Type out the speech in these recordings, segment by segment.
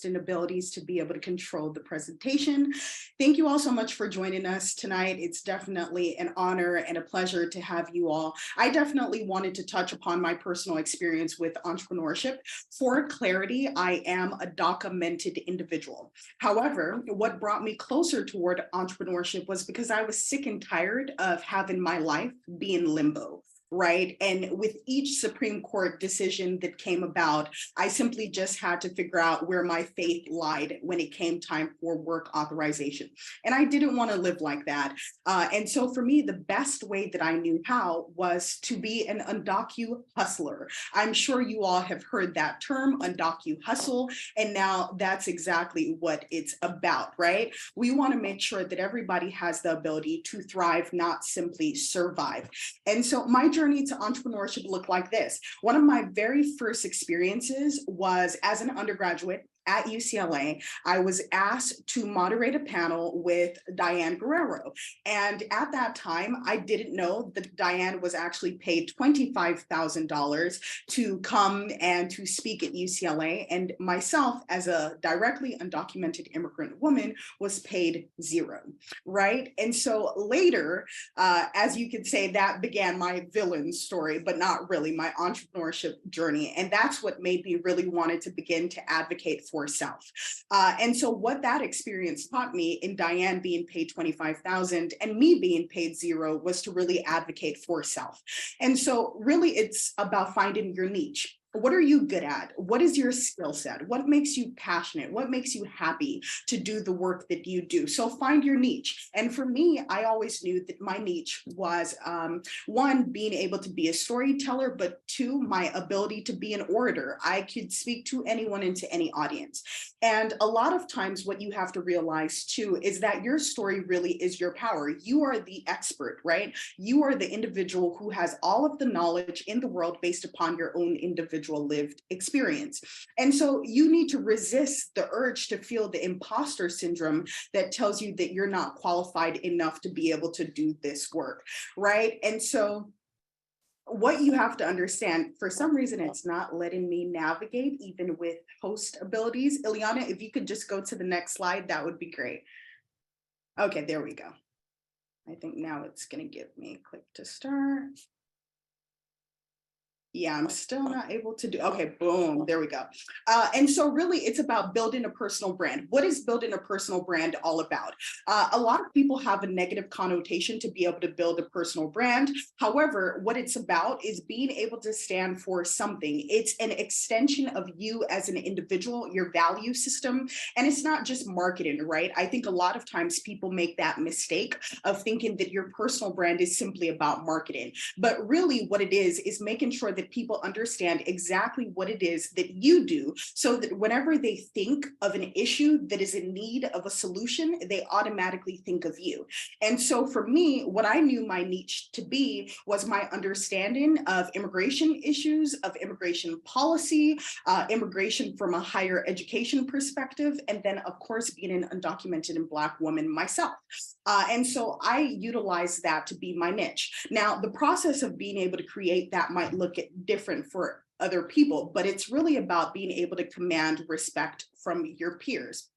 and abilities to be able to control the presentation. Thank you all so much for joining us tonight. It's definitely an honor and a pleasure to have you all. I definitely wanted to touch upon my personal experience with entrepreneurship. For clarity, I am a documented individual. However, what brought me closer toward entrepreneurship was because I was sick and tired of having my life be in limbo. Right. And with each Supreme Court decision that came about, I simply just had to figure out where my faith lied when it came time for work authorization. And I didn't want to live like that. And so for me, the best way that I knew how was to be an undocu hustler. I'm sure you all have heard that term, undocu hustle. And now that's exactly what it's about, right? We want to make sure that everybody has the ability to thrive, not simply survive. And so my journey to entrepreneurship looked like this. One of my very first experiences was as an undergraduate at UCLA. I was asked to moderate a panel with Diane Guerrero. And at that time, I didn't know that Diane was actually paid $25,000 to come and to speak at UCLA. And myself, as a directly undocumented immigrant woman, was paid zero, right? And so later, as you could say, that began my villain story, but not really, my entrepreneurship journey. And that's what made me really wanted to begin to advocate for self. And so what that experience taught me, in Diane being paid $25,000 and me being paid zero, was to really advocate for self. And so really it's about finding your niche. What are you good at? What is your skill set? What makes you passionate? What makes you happy to do the work that you do? So find your niche. And for me, I always knew that my niche was one, being able to be a storyteller, but two, my ability to be an orator. I could speak to anyone and to any audience. And a lot of times what you have to realize too is that your story really is your power. You are the expert, right? You are the individual who has all of the knowledge in the world based upon your own individual lived experience. And so you need to resist the urge to feel the imposter syndrome that tells you that you're not qualified enough to be able to do this work, right? And so what you have to understand, for some reason, it's not letting me navigate even with host abilities. Ileana, if you could just go to the next slide, that would be great. Okay, there we go. I think now it's going to give me click to start. Yeah, I'm still not able to do, okay, boom, there we go. And so really it's about building a personal brand. What is building a personal brand all about? A lot of people have a negative connotation to be able to build a personal brand. However, what it's about is being able to stand for something. It's an extension of you as an individual, your value system. And it's not just marketing, right? I think a lot of times people make that mistake of thinking that your personal brand is simply about marketing. But really what it is making sure that people understand exactly what it is that you do, so that whenever they think of an issue that is in need of a solution, they automatically think of you. And so for me, what I knew my niche to be was my understanding of immigration issues, of immigration policy, immigration from a higher education perspective, and then of course being an undocumented and Black woman myself. And so I utilize that to be my niche. Now, the process of being able to create that might look different for other people, but it's really about being able to command respect from your peers.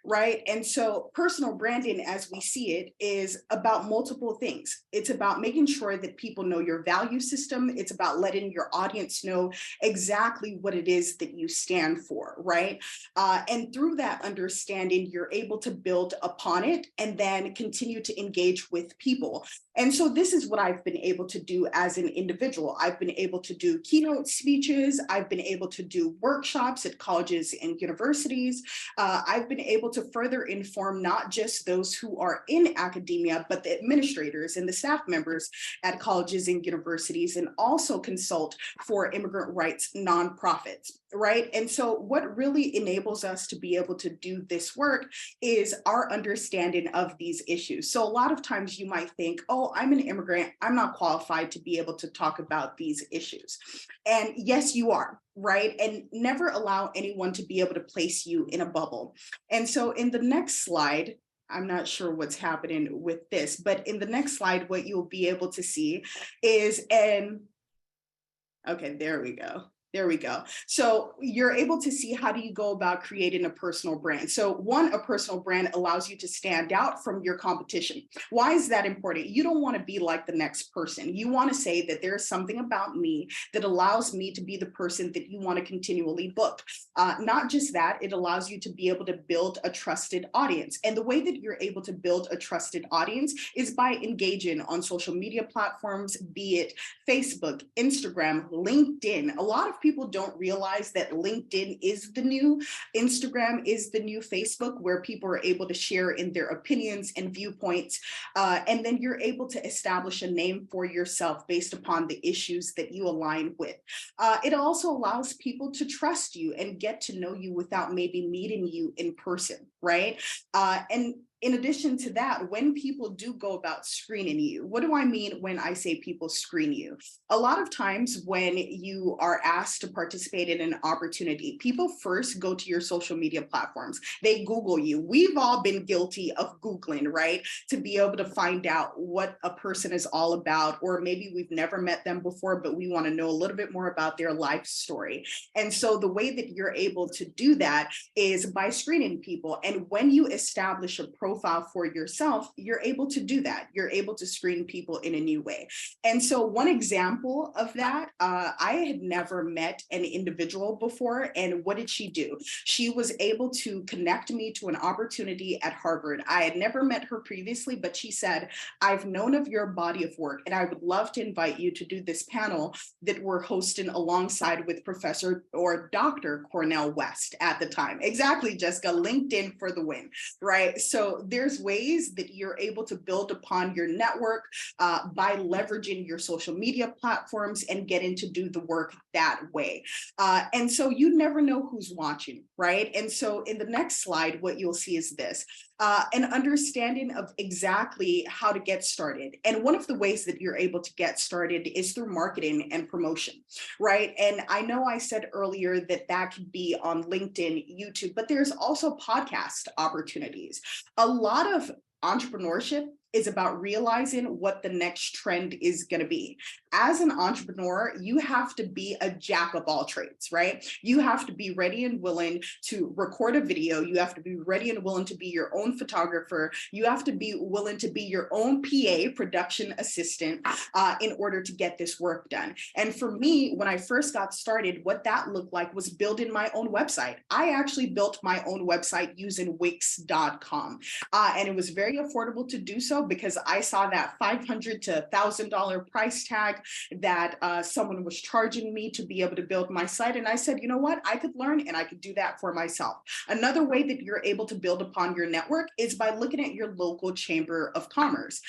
Right. And so personal branding, as we see it, is about multiple things. It's about making sure that people know your value system. It's about letting your audience know exactly what it is that you stand for. Right. And through that understanding, you're able to build upon it and then continue to engage with people. And so this is what I've been able to do as an individual. I've been able to do keynote speeches. I've been able to do workshops at colleges and universities. I've been able to further inform not just those who are in academia, but the administrators and the staff members at colleges and universities, and also consult for immigrant rights nonprofits, right? And so what really enables us to be able to do this work is our understanding of these issues. So a lot of times you might think, oh, I'm an immigrant, I'm not qualified to be able to talk about these issues. And yes, you are. Right? And never allow anyone to be able to place you in a bubble. And so in the next slide, I'm not sure what's happening with this, but in the next slide, what you'll be able to see is okay, there we go. There we go. So you're able to see how do you go about creating a personal brand. So one, a personal brand allows you to stand out from your competition. Why is that important? You don't want to be like the next person. You want to say that there's something about me that allows me to be the person that you want to continually book. Not just that, it allows you to be able to build a trusted audience. And the way that you're able to build a trusted audience is by engaging on social media platforms, be it Facebook, Instagram, LinkedIn. A lot of people don't realize that LinkedIn is the new Instagram, is the new Facebook, where people are able to share in their opinions and viewpoints. And then you're able to establish a name for yourself based upon the issues that you align with. It also allows people to trust you and get to know you without maybe meeting you in person, right? And in addition to that, when people do go about screening you, what do I mean when I say people screen you? A lot of times when you are asked to participate in an opportunity, people first go to your social media platforms. They Google you. We've all been guilty of Googling, right? To be able to find out what a person is all about, or maybe we've never met them before, but we want to know a little bit more about their life story. And so the way that you're able to do that is by screening people. And when you establish a profile for yourself, you're able to do that. You're able to screen people in a new way. And so one example of that, I had never met an individual before. And what did she do? She was able to connect me to an opportunity at Harvard. I had never met her previously, but she said, I've known of your body of work, and I would love to invite you to do this panel that we're hosting alongside with Professor or Dr. Cornell West at the time. Exactly, Jessica, LinkedIn for the win, right? So there's ways that you're able to build upon your network by leveraging your social media platforms and getting to do the work that way. And so you never know who's watching, right? And so in the next slide, what you'll see is this. An understanding of exactly how to get started. And one of the ways that you're able to get started is through marketing and promotion, right? And I know I said earlier that that could be on LinkedIn, YouTube, but there's also podcast opportunities. A lot of entrepreneurship is about realizing what the next trend is going to be. As an entrepreneur, you have to be a jack of all trades, right? You have to be ready and willing to record a video. You have to be ready and willing to be your own photographer. You have to be willing to be your own PA, production assistant, in order to get this work done. And for me, when I first got started, what that looked like was building my own website. I actually built my own website using Wix.com. And it was very affordable to do so because I saw that $500 to $1,000 price tag that someone was charging me to be able to build my site. And I said, you know what, I could learn and I could do that for myself. Another way that you're able to build upon your network is by looking at your local chamber of commerce.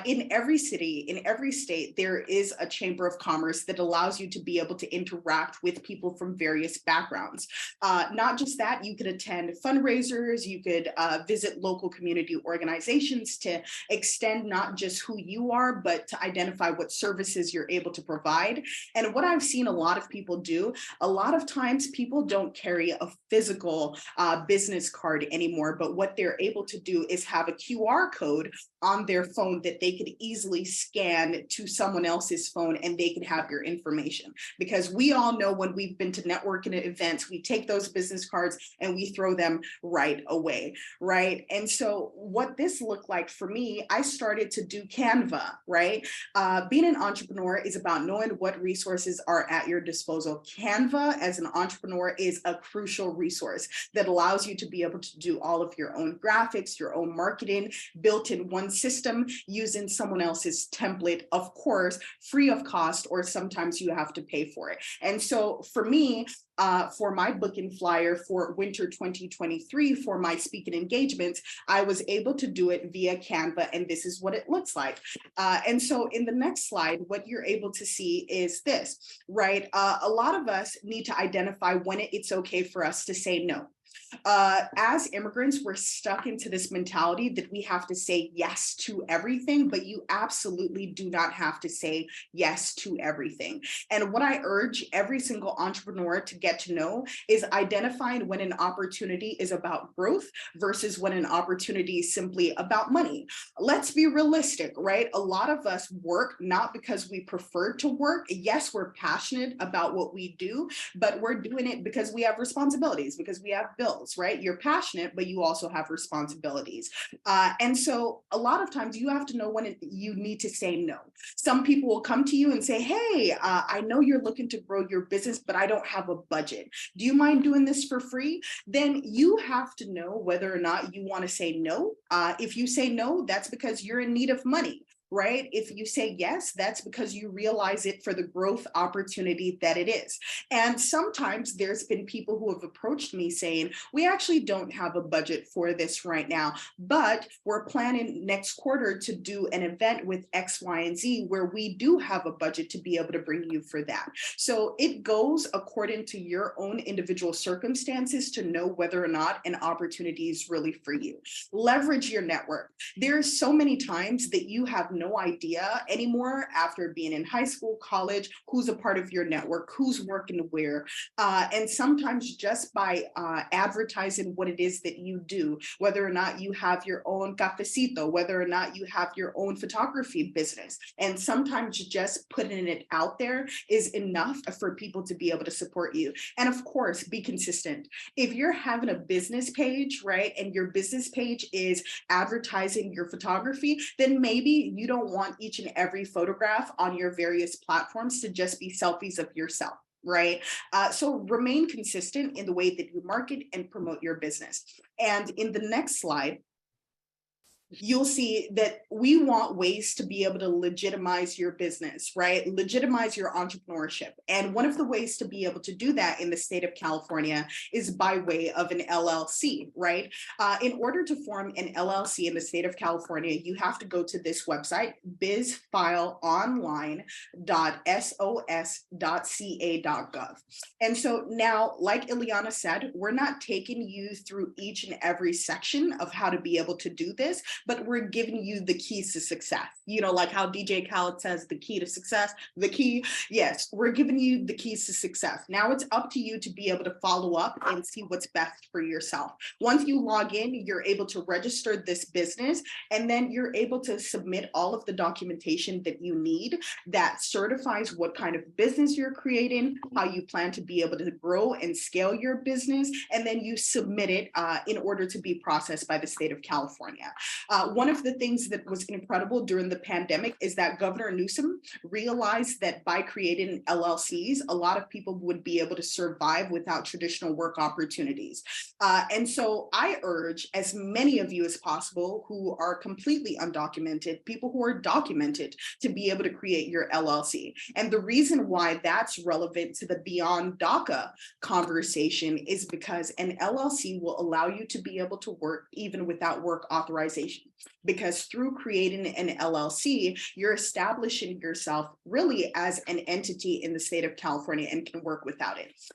In every city, in every state, there is a chamber of commerce that allows you to be able to interact with people from various backgrounds. Not just that, you could attend fundraisers, you could visit local community organizations to extend not just who you are, but to identify what services you're able to provide. And what I've seen a lot of people do, a lot of times people don't carry a physical business card anymore, but what they're able to do is have a QR code on their phone that they could easily scan to someone else's phone and they could have your information. Because we all know when we've been to networking events, we take those business cards and we throw them right away, right? And so what this looked like for me, I started to do Canva, right? Being an entrepreneur is about knowing what resources are at your disposal. Canva as an entrepreneur is a crucial resource that allows you to be able to do all of your own graphics, your own marketing, built in one system using someone else's template, of course, free of cost, or sometimes you have to pay for it. And so for me, for my booking flyer for winter 2023 for my speaking engagements, I was able to do it via Canva, and this is what it looks like. And so in the next slide, what you're able to see is this, right? A lot of us need to identify when it's okay for us to say no. As immigrants, we're stuck into this mentality that we have to say yes to everything, but you absolutely do not have to say yes to everything. And what I urge every single entrepreneur to get to know is identifying when an opportunity is about growth versus when an opportunity is simply about money. Let's be realistic, right? A lot of us work not because we prefer to work. Yes, we're passionate about what we do, but we're doing it because we have responsibilities, because we have bills, right? You're passionate, but you also have responsibilities. And so a lot of times you have to know when you need to say no. Some people will come to you and say, hey, I know you're looking to grow your business, but I don't have a budget. Do you mind doing this for free? Then you have to know whether or not you want to say no. If you say no, that's because you're in need of money. Right? If you say yes, that's because you realize it for the growth opportunity that it is. And sometimes there's been people who have approached me saying, we actually don't have a budget for this right now, but we're planning next quarter to do an event with X, Y, and Z where we do have a budget to be able to bring you for that. So it goes according to your own individual circumstances to know whether or not an opportunity is really for you. Leverage your network. There's so many times that you have no idea anymore after being in high school, college, who's a part of your network, who's working where. And sometimes just by advertising what it is that you do, whether or not you have your own cafecito, whether or not you have your own photography business. And sometimes just putting it out there is enough for people to be able to support you. And of course, be consistent. If you're having a business page, right, and your business page is advertising your photography, then maybe you don't want each and every photograph on your various platforms to just be selfies of yourself, right? So remain consistent in the way that you market and promote your business. And in the next slide, you'll see that we want ways to be able to legitimize your business, right? Legitimize your entrepreneurship. And one of the ways to be able to do that in the state of California is by way of an LLC, right? In order to form an LLC in the state of California, you have to go to this website, bizfileonline.sos.ca.gov. And so now, like Ileana said, we're not taking you through each and every section of how to be able to do this, but we're giving you the keys to success. You know, like how DJ Khaled says, the key to success, the key. Yes, we're giving you the keys to success. Now it's up to you to be able to follow up and see what's best for yourself. Once you log in, you're able to register this business, and then you're able to submit all of the documentation that you need that certifies what kind of business you're creating, how you plan to be able to grow and scale your business, and then you submit it in order to be processed by the state of California. One of the things that was incredible during the pandemic is that Governor Newsom realized that by creating LLCs, a lot of people would be able to survive without traditional work opportunities. And so I urge as many of you as possible who are completely undocumented, people who are documented, to be able to create your LLC. And the reason why that's relevant to the Beyond DACA conversation is because an LLC will allow you to be able to work even without work authorization. Because through creating an LLC, you're establishing yourself really as an entity in the state of California and can work without it.